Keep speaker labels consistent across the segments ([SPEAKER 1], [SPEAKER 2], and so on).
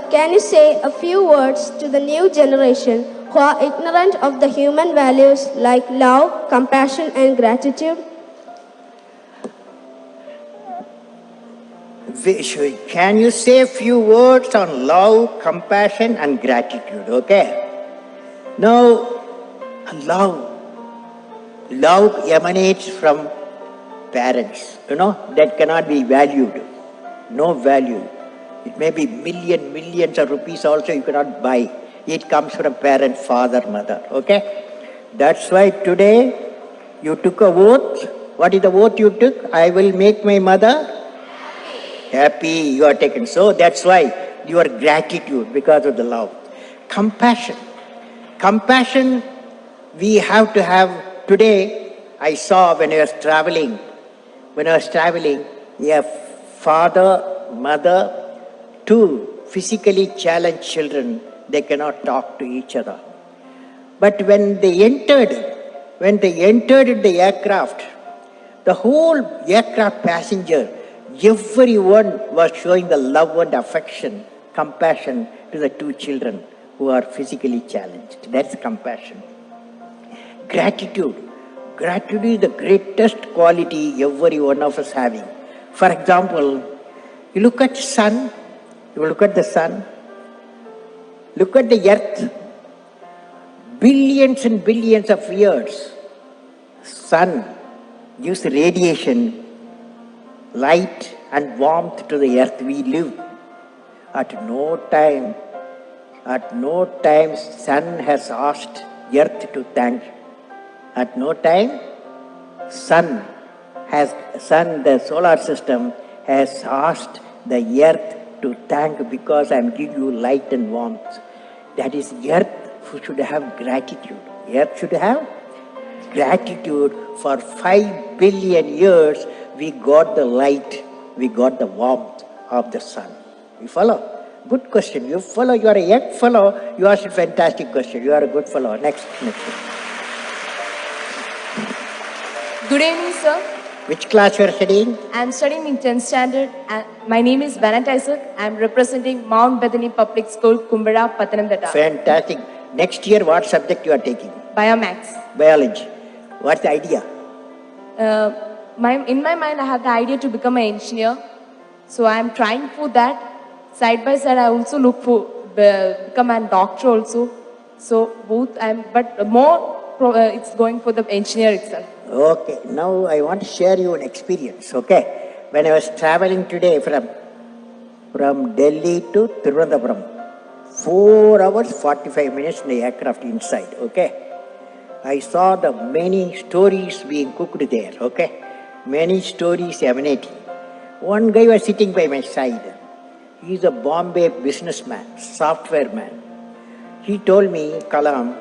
[SPEAKER 1] can you say a few words to the new generation who are ignorant of the human values like love, compassion, and gratitude?
[SPEAKER 2] Can you say a few words on love, compassion, and gratitude? Okay. Now, love emanates from parents. That cannot be valued. No value. It may be millions of rupees also you cannot buy. It comes from parent, father, mother. Okay. That's why today you took a oath. What is the oath you took? I will make my mother happy. You are taken. So that's why your gratitude because of the love. Compassion. Compassion we have to have. Today I saw when I was traveling, a father, mother, two physically challenged children, they cannot talk to each other. But when they entered the aircraft, the whole aircraft passenger, everyone was showing the love and affection, compassion to the two children who are physically challenged. That's compassion. Gratitude. Gratitude is the greatest quality every one of us having. For example, you look at the sun, look at the earth. Billions and billions of years, sun gives radiation, light and warmth to the earth we live. At no time, sun has asked earth to thank. At no time, the solar system has asked the earth to thank because I am giving you light and warmth. That is earth who should have gratitude. Earth should have gratitude. For 5 billion years, we got the light, we got the warmth of the sun. You follow? Good question. You follow. You are a young fellow. You asked a fantastic question. You are a good fellow. Next.
[SPEAKER 3] Good evening, sir.
[SPEAKER 2] Which class you are studying?
[SPEAKER 3] I am studying in 10th standard. My name is Bennett Isaac. I am representing Mount Bethany Public School, Kumbada, Pathanamthitta.
[SPEAKER 2] Fantastic. Next year, what subject you are taking?
[SPEAKER 3] Biomax.
[SPEAKER 2] Biology. What's the idea?
[SPEAKER 3] In my mind, I have the idea to become an engineer. So I am trying for that. Side by side, I also look for become a doctor also. So both, but more it's going for the engineer itself.
[SPEAKER 2] Okay. Now I want to share you an experience. Okay. When I was traveling today from Delhi to Thiruvananthapuram, 4 hours 45 minutes in the aircraft inside. Okay. I saw the many stories being cooked there. Okay. Many stories emanating. One guy was sitting by my side. He is a Bombay businessman, software man. He told me, Kalam,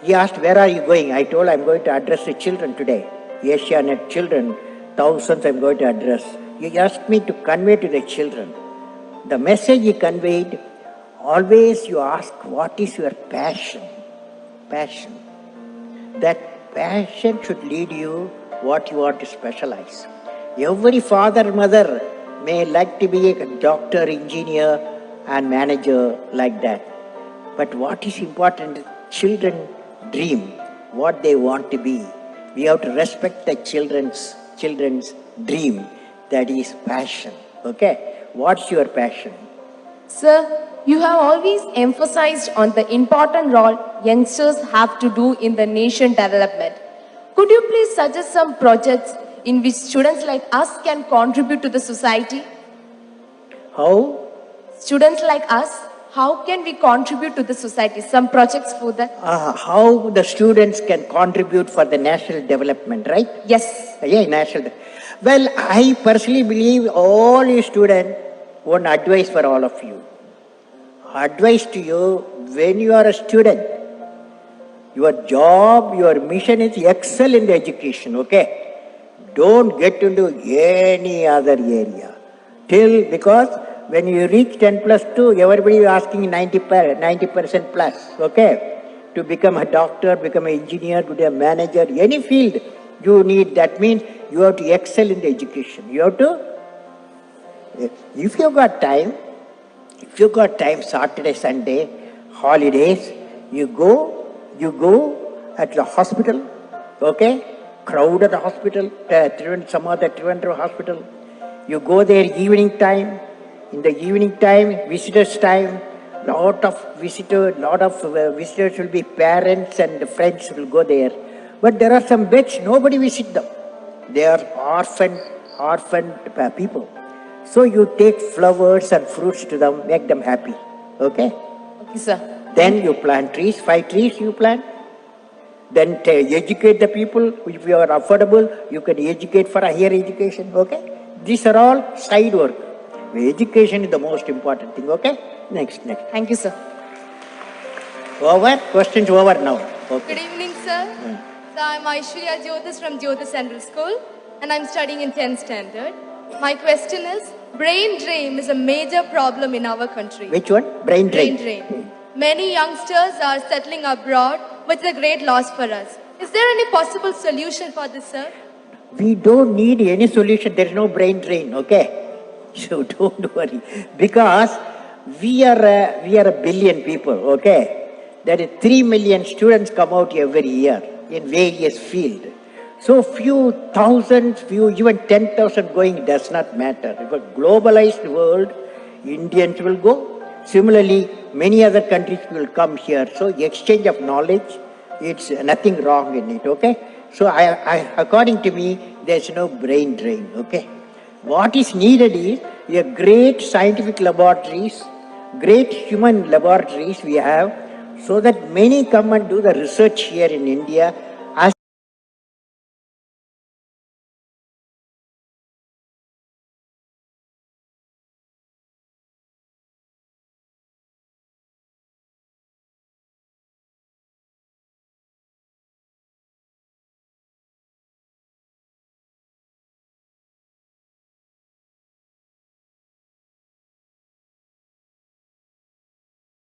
[SPEAKER 2] he asked, where are you going? I told, I'm going to address the children today. Asianet children, thousands I'm going to address. He asked me to convey to the children. The message he conveyed, always you ask, what is your passion? Passion. That passion should lead you what you want to specialize. Every father, mother may like to be a doctor, engineer and manager like that. But what is important, children dream what they want to be. We have to respect the children's dream. That is passion. Okay? What's your passion?
[SPEAKER 3] Sir, you have always emphasized on the important role youngsters have to do in the nation development. Could you please suggest some projects in which students like us can contribute to the society?
[SPEAKER 2] How?
[SPEAKER 3] Students like us, how can we contribute to the society? Some projects for that?
[SPEAKER 2] How the students can contribute for the national development, right?
[SPEAKER 3] Yes.
[SPEAKER 2] Yeah, national. Well, I personally believe all you students, one advice for all of you. Advice to you, when you are a student, your job, your mission is excel in the education, okay? Don't get into any other area. Because when you reach 10 plus 2, everybody is asking 90% plus, okay? To become a doctor, become an engineer, to be a manager, any field you need. That means you have to excel in the education. You have to, if you got time, If you got time, Saturday, Sunday, holidays, you go at the hospital, okay? Crowded hospital, some other Trivandrum hospital. You go there evening time. In the evening time, visitors time, lot of visitors will be parents and friends will go there. But there are some beds, nobody visit them. They are orphaned people. So you take flowers and fruits to them, make them happy. Okay?
[SPEAKER 3] Okay, sir.
[SPEAKER 2] Then you plant trees, 5 trees you plant. Then educate the people. If you are affordable, you can educate for a higher education. Okay? These are all side work. Education is the most important thing. Okay? Next.
[SPEAKER 3] Thank you, sir.
[SPEAKER 2] Over? Questions over now. Okay.
[SPEAKER 4] Good evening, sir. So I'm Aishwarya Jyotis from Jyotis Central School, and I'm studying in 10th standard. My question is, brain drain is a major problem in our country.
[SPEAKER 2] Which one? Brain drain.
[SPEAKER 4] Brain drain. Many youngsters are settling abroad, which is a great loss for us. Is there any possible solution for this, sir?
[SPEAKER 2] We don't need any solution. There is no brain drain. Okay? So don't worry. Because we are a billion people. Okay? There are 3 million students come out every year in various fields. So few thousands, even 10,000 going does not matter. If a globalized world, Indians will go. Similarly, many other countries will come here. So exchange of knowledge, it's nothing wrong in it, okay? So according to me, there's no brain drain, okay? What is needed is a great scientific laboratories, great human laboratories we have, so that many come and do the research here in India